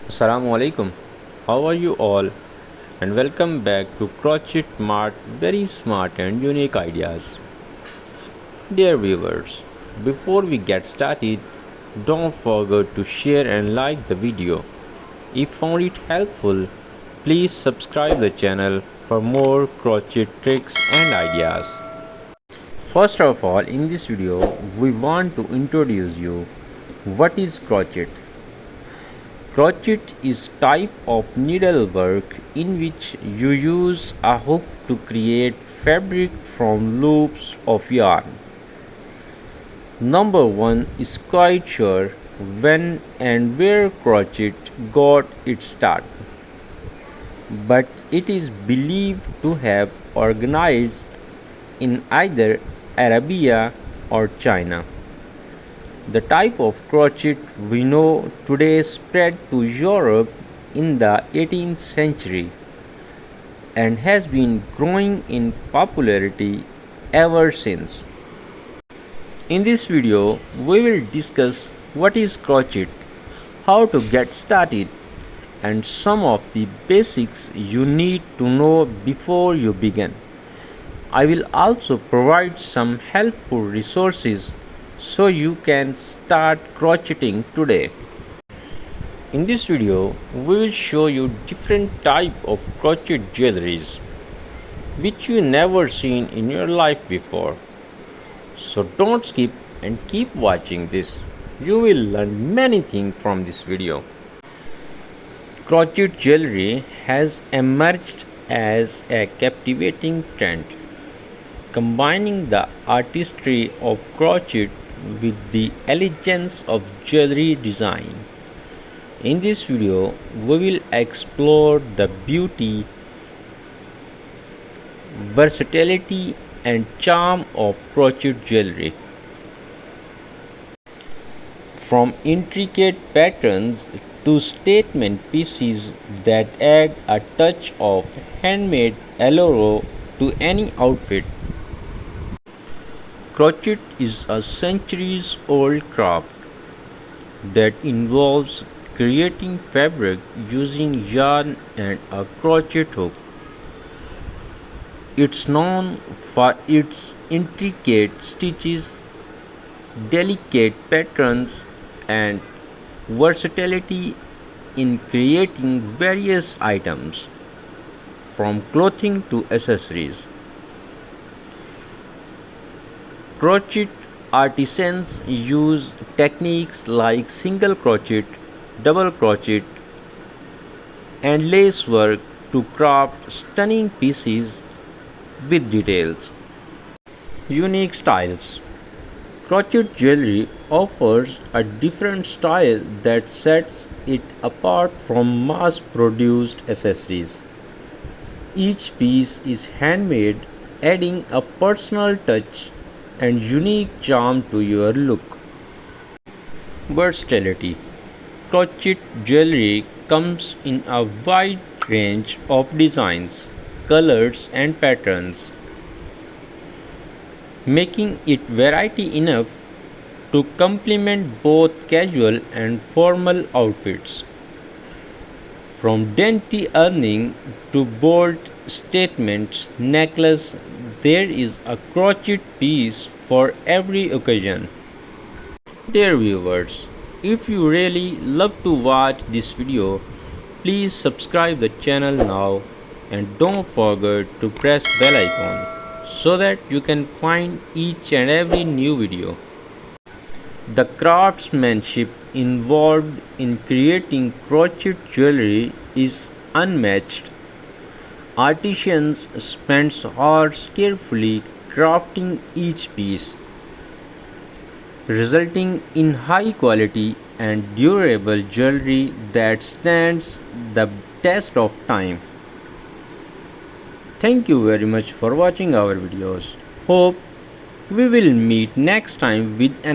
Assalamu alaikum. How are you all? And welcome back to Crochet Mart, very smart and unique ideas. Dear viewers, before we get started, don't forget to share and like the video. If found it helpful, please subscribe the channel for more crochet tricks and ideas. First of all, in this video, we want to introduce you what is crochet. Crochet is type of needlework in which you use a hook to create fabric from loops of yarn. Number 1 is quite sure when and where crochet got its start, but it is believed to have organized in either Arabia or China. The type of crochet we know today spread to Europe in the 18th century and has been growing in popularity ever since. In this video, we will discuss what is crochet, how to get started, and some of the basics you need to know before you begin. I will also provide some helpful resources so you can start crocheting today. In this video, we will show you different type of crochet jewelries which you never seen in your life before. So don't skip and keep watching this. You will learn many things from this video. Crochet jewelry has emerged as a captivating trend, combining the artistry of crochet with the elegance of jewelry design. In this video, we will explore the beauty, versatility, and charm of crochet jewelry. From intricate patterns to statement pieces that add a touch of handmade allure to any outfit. Crochet is a centuries-old craft that involves creating fabric using yarn and a crochet hook. It's known for its intricate stitches, delicate patterns, and versatility in creating various items, from clothing to accessories. Crochet artisans use techniques like single crochet, double crochet, and lace work to craft stunning pieces with details. Unique styles. Crochet jewelry offers a different style that sets it apart from mass-produced accessories. Each piece is handmade, adding a personal touch and unique charm to your look. Versatility. Crochet jewelry comes in a wide range of designs, colors, and patterns, making it variety enough to complement both casual and formal outfits. From dainty earring to bold statements necklace, there is a crochet piece for every occasion. Dear viewers, if you really love to watch this video, please subscribe the channel now and don't forget to press bell icon so that you can find each and every new video. The craftsmanship involved in creating crochet jewelry is unmatched. Artisans spend hours carefully crafting each piece, resulting in high quality and durable jewelry that stands the test of time. Thank you very much for watching our videos. Hope we will meet next time with an